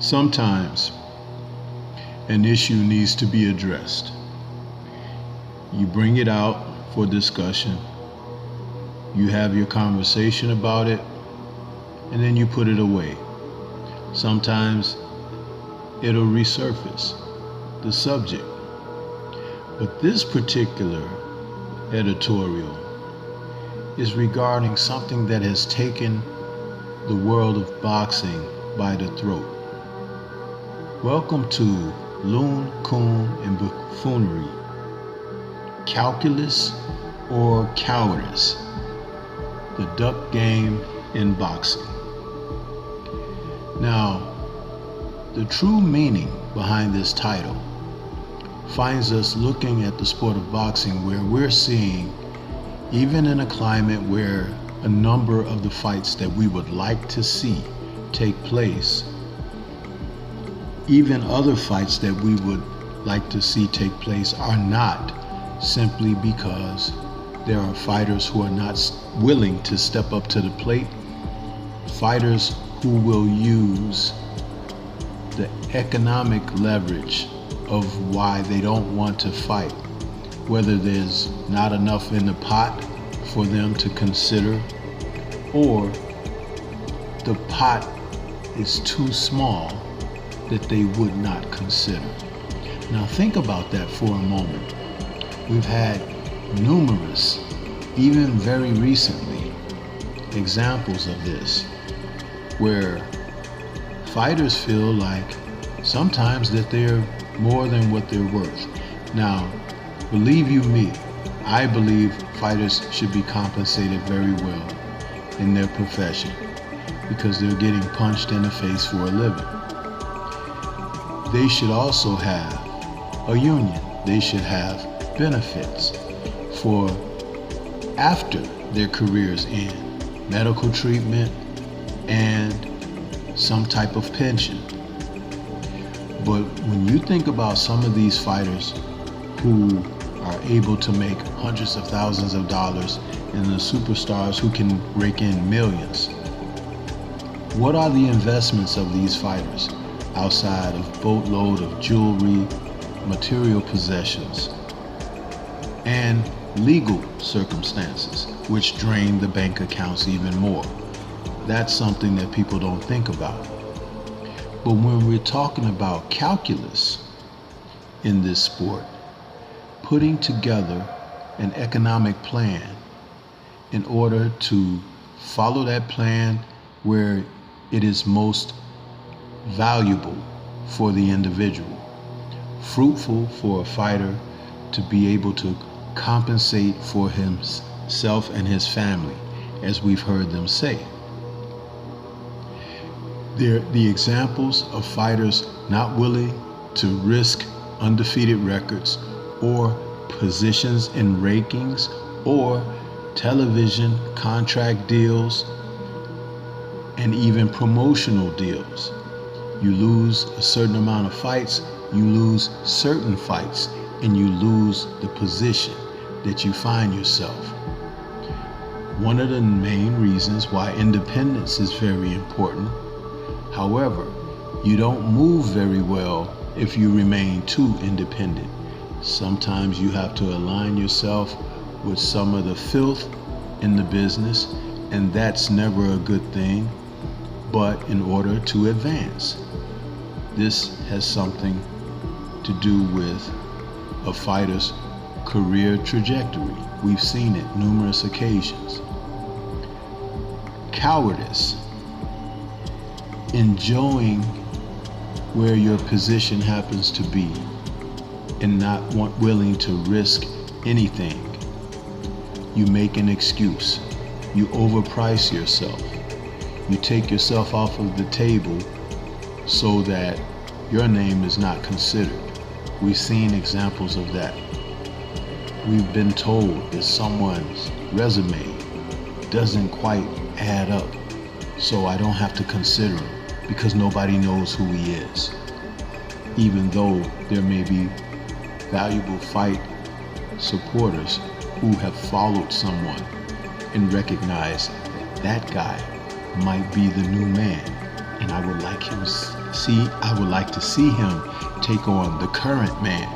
Sometimes an issue needs to be addressed. You bring it out for discussion, you have your conversation about it, and then you put it away. Sometimes it'll resurface the subject. But this particular editorial is regarding something that has taken the world of boxing by the throat. Welcome to Loon Coon Buffoonery, calculus or cowardice, the duck game in boxing. Now, the true meaning behind this title finds us looking at the sport of boxing, where we're seeing, even in a climate where a number of the fights that we would like to see take place, even other fights that we would like to see take place are not, simply because there are fighters who are not willing to step up to the plate, fighters who will use the economic leverage of why they don't want to fight, whether there's not enough in the pot for them to consider, or the pot is too small that they would not consider. Now think about that for a moment. We've had numerous, even very recently, examples of this, where fighters feel like sometimes that they're more than what they're worth. Now, believe you me, I believe fighters should be compensated very well in their profession, because they're getting punched in the face for a living. They should also have a union. They should have benefits for after their careers end, medical treatment and some type of pension. But when you think about some of these fighters who are able to make hundreds of thousands of dollars, and the superstars who can rake in millions, what are the investments of these fighters outside of boatload of jewelry, material possessions, and legal circumstances, which drain the bank accounts even more? That's something that people don't think about. But when we're talking about calculus in this sport, putting together an economic plan in order to follow that plan where it is most valuable for the individual, fruitful for a fighter to be able to compensate for himself and his family, as we've heard them say. They're the examples of fighters not willing to risk undefeated records or positions in rankings or television contract deals and even promotional deals. You lose a certain amount of fights, you lose certain fights, and you lose the position that you find yourself. One of the main reasons why independence is very important. However, you don't move very well if you remain too independent. Sometimes you have to align yourself with some of the filth in the business, and that's never a good thing, but in order to advance. This has something to do with a fighter's career trajectory. We've seen it numerous occasions. Cowardice, enjoying where your position happens to be and not willing to risk anything. You make an excuse. You overprice yourself. You take yourself off of the table so that your name is not considered. We've seen examples of that. We've been told that someone's resume doesn't quite add up, so I don't have to consider him because nobody knows who he is, even though there may be valuable fight supporters who have followed someone and recognize that guy might be the new man, and I would like him I would like to see him take on the current man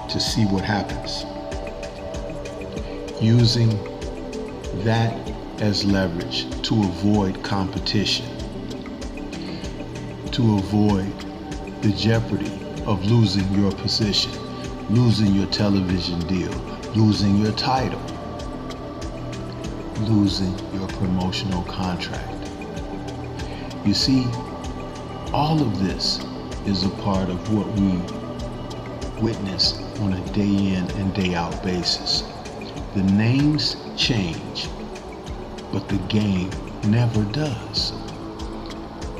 to see what happens. Using that as leverage to avoid competition, to avoid the jeopardy of losing your position, losing your television deal, losing your title, losing your promotional contract. You see, all of this is a part of what we witness on a day in and day out basis. The names change, but the game never does.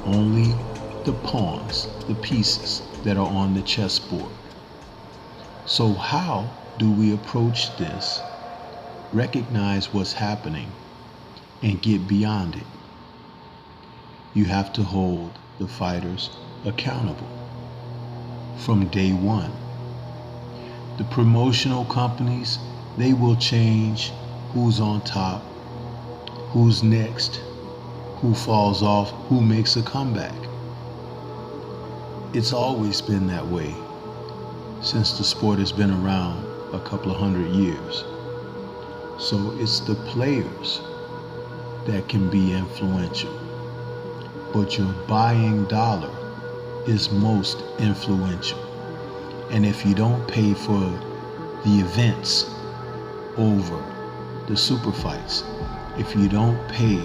Only the pawns, the pieces that are on the chessboard. So how do we approach this, recognize what's happening, and get beyond it? You have to hold the fighters accountable from day one. The promotional companies, they will change who's on top, who's next, who falls off, who makes a comeback. It's always been that way since the sport has been around a couple of 100 years. So it's the players that can be influential, but your buying dollar is most influential. And if you don't pay for the events over the super fights, if you don't pay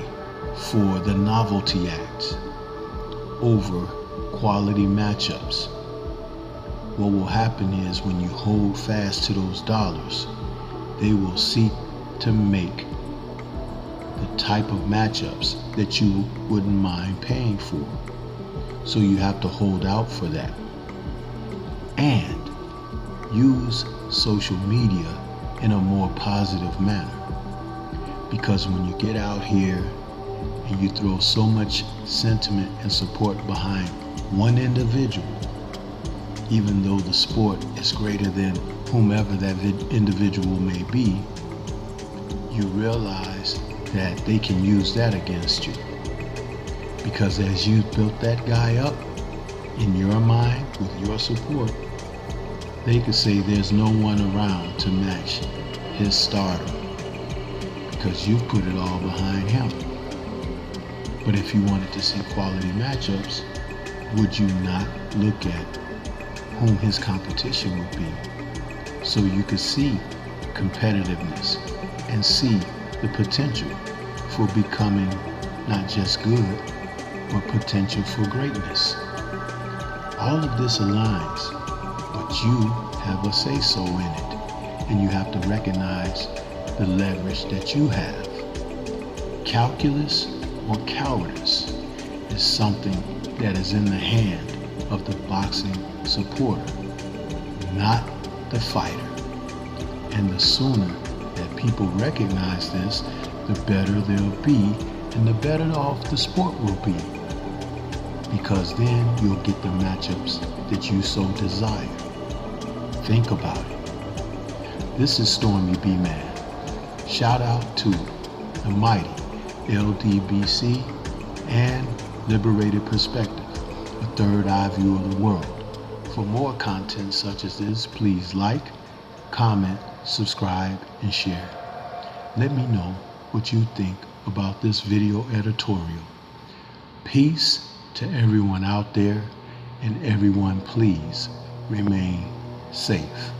for the novelty acts over quality matchups, what will happen is when you hold fast to those dollars, they will seek to make the type of matchups that you wouldn't mind paying for. So you have to hold out for that. And use social media in a more positive manner. Because when you get out here and you throw so much sentiment and support behind one individual, even though the sport is greater than whomever that individual may be, you realize that they can use that against you. Because as you built that guy up in your mind with your support, they could say there's no one around to match his stardom because you put it all behind him. But if you wanted to see quality matchups, would you not look at whom his competition would be, so you could see competitiveness and see the potential for becoming not just good, but potential for greatness? All of this aligns, but you have a say-so in it, and you have to recognize the leverage that you have. Calculus or cowardice is something that is in the hand of the boxing supporter, not the fighter. And the sooner that people recognize this, the better they'll be, and the better off the sport will be. Because then you'll get the matchups that you so desire. Think about it. This is Stormy B-Man. Shout out to the mighty LDBC and Liberated Perspective, a third eye view of the world. For more content such as this, please like, comment, subscribe, and share. Let me know what you think about this video editorial. Peace to everyone out there, and everyone please remain safe.